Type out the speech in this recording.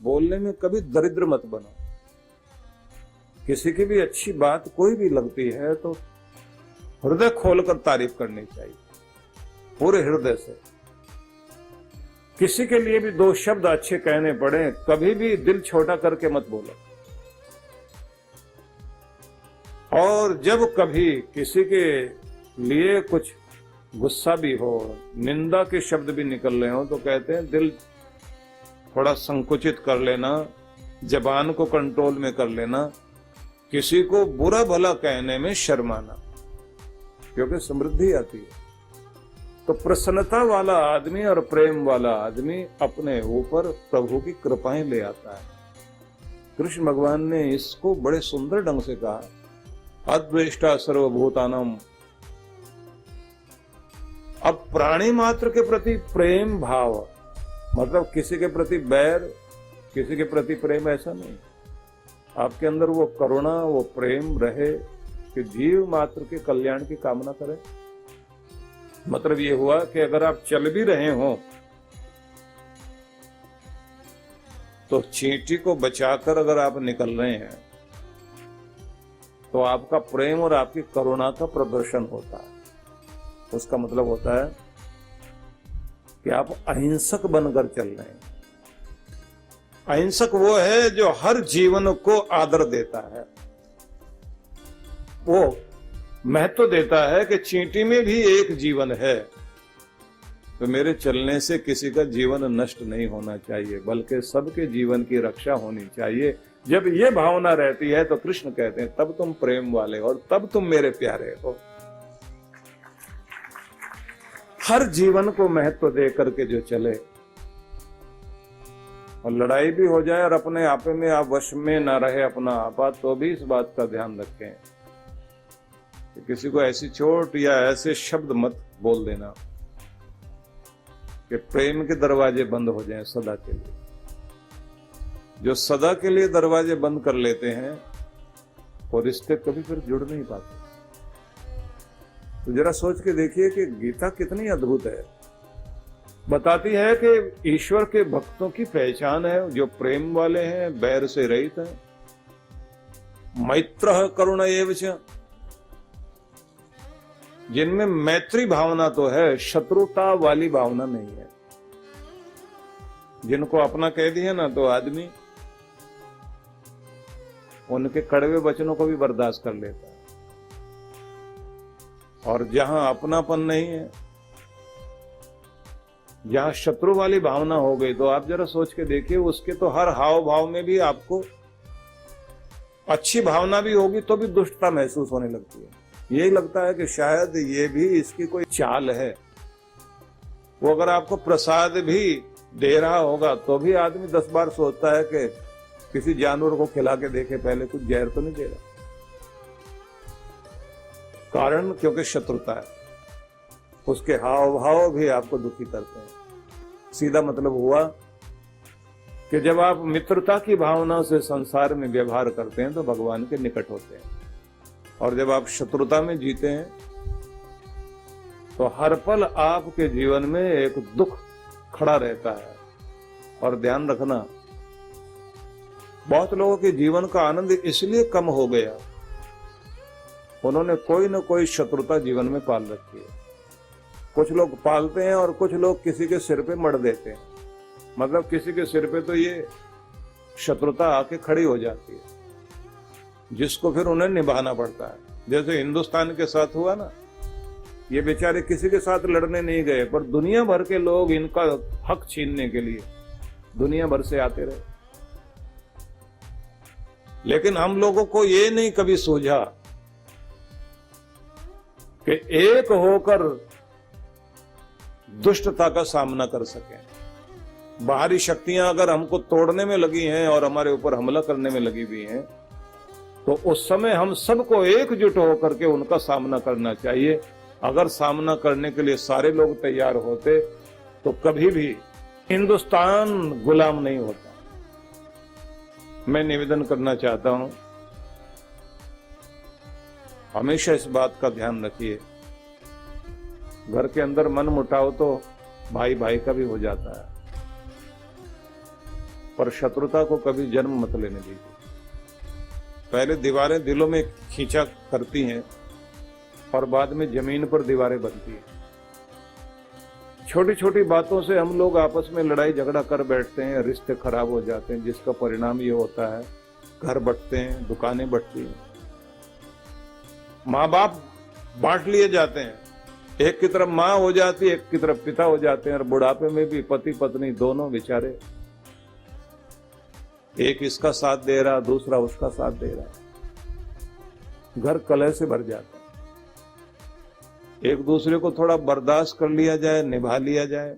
बोलने में कभी दरिद्र मत बनो। किसी की भी अच्छी बात कोई भी लगती है तो हृदय खोलकर तारीफ करनी चाहिए, पूरे हृदय से। किसी के लिए भी दो शब्द अच्छे कहने पड़े, कभी भी दिल छोटा करके मत बोलो। और जब कभी किसी के लिए कुछ गुस्सा भी हो, निंदा के शब्द भी निकल रहे हो, तो कहते हैं दिल थोड़ा संकुचित कर लेना, जबान को कंट्रोल में कर लेना, किसी को बुरा भला कहने में शर्माना, क्योंकि समृद्धि आती है। तो प्रसन्नता वाला आदमी और प्रेम वाला आदमी अपने ऊपर प्रभु की कृपाएं ले आता है। कृष्ण भगवान ने इसको बड़े सुंदर ढंग से कहा, अद्वेष्टा सर्वभूतानम। अब प्राणी मात्र के प्रति प्रेम भाव, मतलब किसी के प्रति बैर, किसी के प्रति प्रेम, ऐसा नहीं। आपके अंदर वो करुणा, वो प्रेम रहे कि जीव मात्र के कल्याण की कामना करें। मतलब ये हुआ कि अगर आप चल भी रहे हो तो चींटी को बचाकर अगर आप निकल रहे हैं तो आपका प्रेम और आपकी करुणा का प्रदर्शन होता है। उसका मतलब होता है कि आप अहिंसक बनकर चल रहे हैं। अहिंसक वो है जो हर जीवन को आदर देता है, वो महत्व देता है कि चींटी में भी एक जीवन है, तो मेरे चलने से किसी का जीवन नष्ट नहीं होना चाहिए, बल्कि सबके जीवन की रक्षा होनी चाहिए। जब ये भावना रहती है तो कृष्ण कहते हैं तब तुम प्रेम वाले हो और तब तुम मेरे प्यारे हो। हर जीवन को महत्व दे करके जो चले, और लड़ाई भी हो जाए और अपने आपे में आप वश में ना रहे अपना आपा, तो भी इस बात का ध्यान रखें कि किसी को ऐसी चोट या ऐसे शब्द मत बोल देना कि प्रेम के दरवाजे बंद हो जाएं सदा के लिए। जो सदा के लिए दरवाजे बंद कर लेते हैं वो रिश्ते कभी फिर जुड़ नहीं पाते। तो जरा सोच के देखिए कि गीता कितनी अद्भुत है। बताती है कि ईश्वर के भक्तों की पहचान है जो प्रेम वाले हैं, बैर से रहित हैं। मैत्रः करुण एव च, जिनमें मैत्री भावना तो है, शत्रुता वाली भावना नहीं है। जिनको अपना कह दिया ना तो आदमी उनके कड़वे वचनों को भी बर्दाश्त कर लेता है। और जहां अपनापन नहीं है, जहां शत्रु वाली भावना हो गई, तो आप जरा सोच के देखिए, उसके तो हर हाव भाव में भी आपको अच्छी भावना भी होगी तो भी दुष्टता महसूस होने लगती है। यही लगता है कि शायद ये भी इसकी कोई चाल है। वो अगर आपको प्रसाद भी दे रहा होगा तो भी आदमी 10 बार सोचता है कि किसी जानवर को खिला के देखे पहले, कुछ जहर तो नहीं दे रहा। कारण क्योंकि शत्रुता है, उसके हाव भाव भी आपको दुखी करते हैं। सीधा मतलब हुआ कि जब आप मित्रता की भावना से संसार में व्यवहार करते हैं तो भगवान के निकट होते हैं, और जब आप शत्रुता में जीते हैं तो हर पल आपके जीवन में एक दुख खड़ा रहता है। और ध्यान रखना, बहुत लोगों के जीवन का आनंद इसलिए कम हो गया, उन्होंने कोई न कोई शत्रुता जीवन में पाल रखी है। कुछ लोग पालते हैं और कुछ लोग किसी के सिर पे मर देते हैं। मतलब किसी के सिर पे तो ये शत्रुता आके खड़ी हो जाती है, जिसको फिर उन्हें निभाना पड़ता है। जैसे हिंदुस्तान के साथ हुआ ना, ये बेचारे किसी के साथ लड़ने नहीं गए, पर दुनिया भर के लोग इनका हक छीनने के लिए दुनिया भर से आते रहे। लेकिन हम लोगों को ये नहीं कभी सूझा कि एक होकर दुष्टता का सामना कर सकें। बाहरी शक्तियां अगर हमको तोड़ने में लगी हैं और हमारे ऊपर हमला करने में लगी हुई हैं, तो उस समय हम सबको एकजुट होकर के उनका सामना करना चाहिए। अगर सामना करने के लिए सारे लोग तैयार होते तो कभी भी हिंदुस्तान गुलाम नहीं होता। मैं निवेदन करना चाहता हूं, हमेशा इस बात का ध्यान रखिए, घर के अंदर मन मुटाव तो भाई भाई का भी हो जाता है। पर शत्रुता को कभी जन्म मत लेने दीजिए। पहले दीवारें दिलों में खींचा करती हैं और बाद में जमीन पर दीवारें बनती हैं। छोटी छोटी बातों से हम लोग आपस में लड़ाई झगड़ा कर बैठते हैं, रिश्ते खराब हो जाते हैं, जिसका परिणाम ये होता है घर बंटते हैं, दुकानें बंटती हैं, माँ बाप बांट लिए जाते हैं। एक की तरफ माँ हो जाती है, एक की तरफ पिता हो जाते हैं, और बुढ़ापे में भी पति पत्नी दोनों बेचारे, एक इसका साथ दे रहा, दूसरा उसका साथ दे रहा, घर कलह से भर जाता है। एक दूसरे को थोड़ा बर्दाश्त कर लिया जाए, निभा लिया जाए,